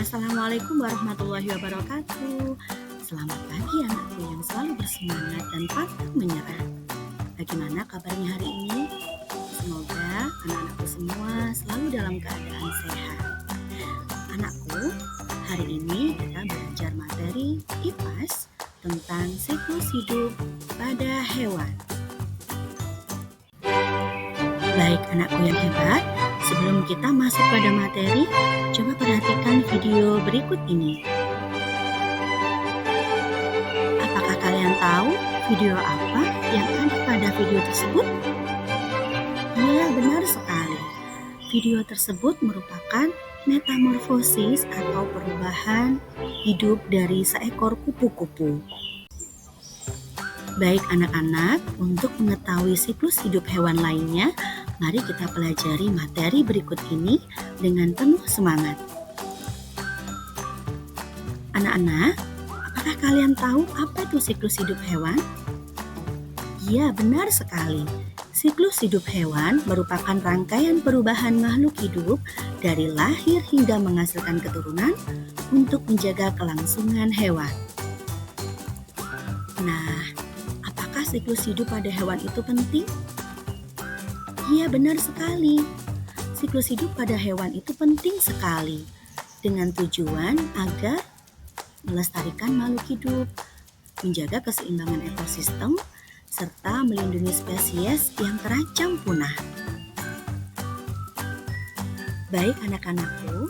Assalamualaikum warahmatullahi wabarakatuh. Selamat pagi anakku yang selalu bersemangat dan pantang menyerah. Bagaimana kabarnya hari ini? Semoga anak-anakku semua selalu dalam keadaan sehat. Anakku, hari ini kita belajar materi IPAS tentang siklus hidup pada hewan. Baik anakku yang hebat, sebelum kita masuk pada materi, coba perhatikan video berikut ini. Apakah kalian tahu video apa yang ada pada video tersebut? Ya, benar sekali. Video tersebut merupakan metamorfosis atau perubahan hidup dari seekor kupu-kupu. Baik anak-anak, untuk mengetahui siklus hidup hewan lainnya, mari kita pelajari materi berikut ini dengan penuh semangat. Anak-anak, apakah kalian tahu apa itu siklus hidup hewan? Ya, benar sekali. Siklus hidup hewan merupakan rangkaian perubahan makhluk hidup dari lahir hingga menghasilkan keturunan untuk menjaga kelangsungan hewan. Nah, apakah siklus hidup pada hewan itu penting? Iya, benar sekali. Siklus hidup pada hewan itu penting sekali dengan tujuan agar melestarikan makhluk hidup, menjaga keseimbangan ekosistem, serta melindungi spesies yang terancam punah. Baik anak-anakku,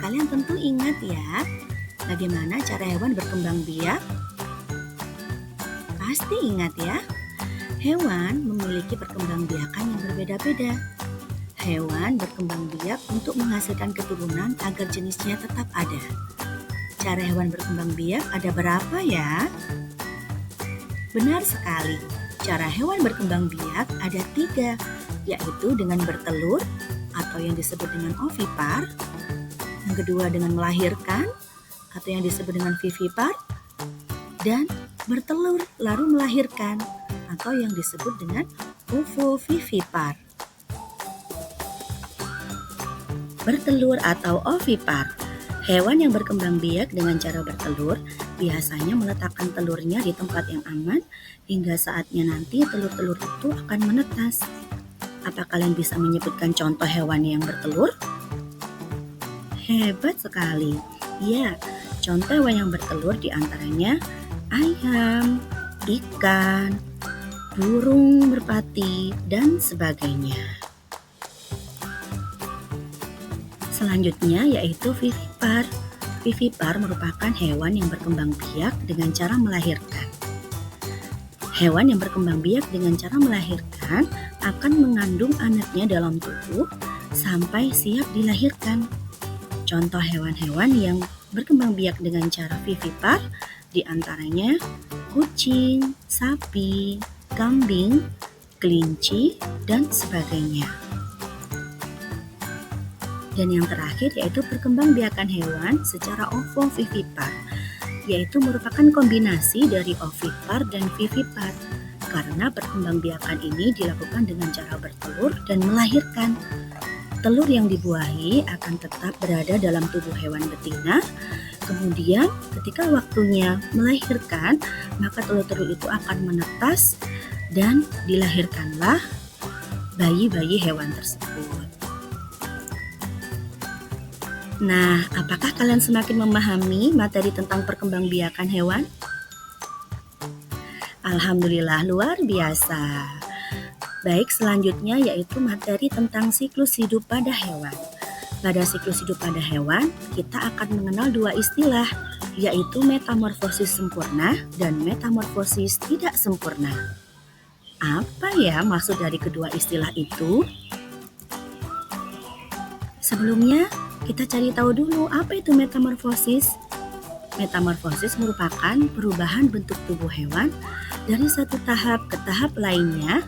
kalian tentu ingat ya, bagaimana cara hewan berkembang biak? Pasti ingat ya. Hewan memiliki perkembangbiakan yang berbeda-beda. Hewan berkembang biak untuk menghasilkan keturunan agar jenisnya tetap ada. Cara hewan berkembang biak ada berapa ya? Benar sekali, cara hewan berkembang biak ada 3, yaitu dengan bertelur atau yang disebut dengan ovipar, yang kedua dengan melahirkan atau yang disebut dengan vivipar, dan bertelur lalu melahirkan atau yang disebut dengan ovovivipar. Bertelur atau ovipar, hewan yang berkembang biak dengan cara bertelur biasanya meletakkan telurnya di tempat yang aman hingga saatnya nanti telur-telur itu akan menetas. Apa kalian bisa menyebutkan contoh hewan yang bertelur? Hebat sekali. Ya, contoh hewan yang bertelur diantaranya ayam, ikan, burung merpati, dan sebagainya. Selanjutnya yaitu vivipar. Vivipar merupakan hewan yang berkembang biak dengan cara melahirkan. Hewan yang berkembang biak dengan cara melahirkan akan mengandung anaknya dalam tubuh sampai siap dilahirkan. Contoh hewan-hewan yang berkembang biak dengan cara vivipar diantaranya kucing, sapi, kambing, kelinci, dan sebagainya. Dan yang terakhir yaitu perkembangbiakan hewan secara ovovivipar, yaitu merupakan kombinasi dari ovipar dan vivipar, karena perkembangbiakan ini dilakukan dengan cara bertelur dan melahirkan. Telur yang dibuahi akan tetap berada dalam tubuh hewan betina. Kemudian ketika waktunya melahirkan, maka telur-telur itu akan menetas dan dilahirkanlah bayi-bayi hewan tersebut. Nah, apakah kalian semakin memahami materi tentang perkembangbiakan hewan? Alhamdulillah, luar biasa. Baik, selanjutnya yaitu materi tentang siklus hidup pada hewan. Pada siklus hidup pada hewan, kita akan mengenal 2 istilah, yaitu metamorfosis sempurna dan metamorfosis tidak sempurna. Apa ya maksud dari kedua istilah itu? Sebelumnya, kita cari tahu dulu apa itu metamorfosis. Metamorfosis merupakan perubahan bentuk tubuh hewan dari satu tahap ke tahap lainnya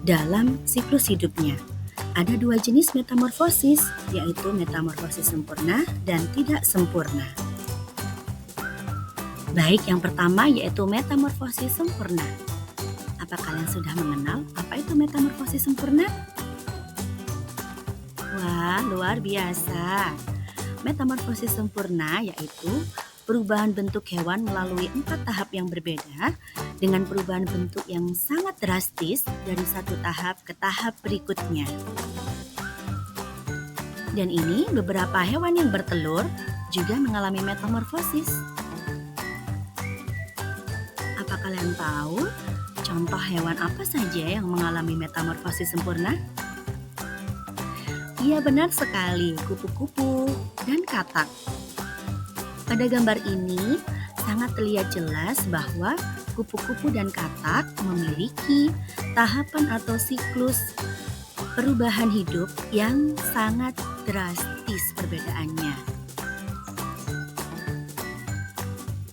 dalam siklus hidupnya. Ada 2 jenis metamorfosis, yaitu metamorfosis sempurna dan tidak sempurna. Baik, yang pertama yaitu metamorfosis sempurna. Apa kalian sudah mengenal apa itu metamorfosis sempurna? Wah, luar biasa. Metamorfosis sempurna yaitu perubahan bentuk hewan melalui 4 tahap yang berbeda dengan perubahan bentuk yang sangat drastis dari satu tahap ke tahap berikutnya. Dan ini beberapa hewan yang bertelur juga mengalami metamorfosis. Apa kalian tahu contoh hewan apa saja yang mengalami metamorfosis sempurna? Iya, benar sekali, kupu-kupu dan katak. Pada gambar ini sangat terlihat jelas bahwa kupu-kupu dan katak memiliki tahapan atau siklus perubahan hidup yang sangat drastis perbedaannya.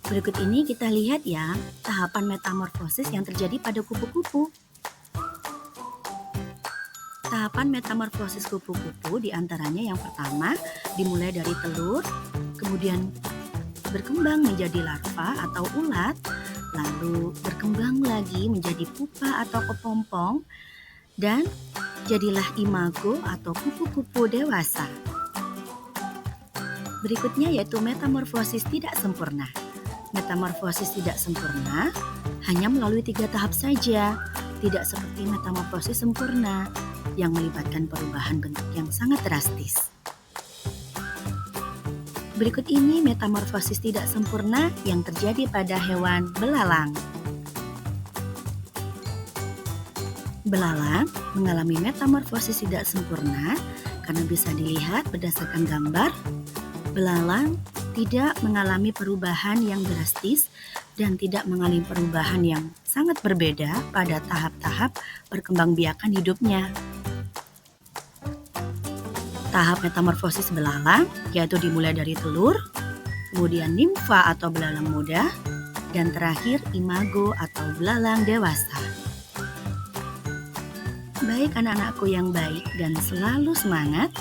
Berikut ini kita lihat ya tahapan metamorfosis yang terjadi pada kupu-kupu. Tahapan metamorfosis kupu-kupu diantaranya yang pertama dimulai dari telur, kemudian berkembang menjadi larva atau ulat, lalu berkembang lagi menjadi pupa atau kepompong, dan jadilah imago atau kupu-kupu dewasa. Berikutnya yaitu metamorfosis tidak sempurna. Metamorfosis tidak sempurna hanya melalui 3 tahap saja, tidak seperti metamorfosis sempurna yang melibatkan perubahan bentuk yang sangat drastis. Berikut ini metamorfosis tidak sempurna yang terjadi pada hewan belalang. Belalang mengalami metamorfosis tidak sempurna karena bisa dilihat berdasarkan gambar. Belalang tidak mengalami perubahan yang drastis dan tidak mengalami perubahan yang sangat berbeda pada tahap-tahap perkembangbiakan hidupnya. Tahap metamorfosis belalang yaitu dimulai dari telur, kemudian nimfa atau belalang muda, dan terakhir imago atau belalang dewasa. Baik anak-anakku yang baik dan selalu semangat,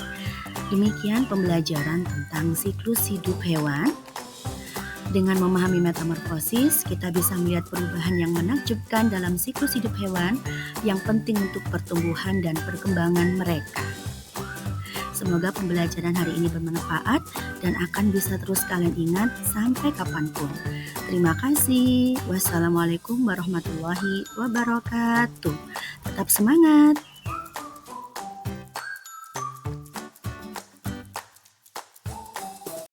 demikian pembelajaran tentang siklus hidup hewan. Dengan memahami metamorfosis, kita bisa melihat perubahan yang menakjubkan dalam siklus hidup hewan yang penting untuk pertumbuhan dan perkembangan mereka. Semoga pembelajaran hari ini bermanfaat dan akan bisa terus kalian ingat sampai kapanpun. Terima kasih. Wassalamualaikum warahmatullahi wabarakatuh. Tetap semangat.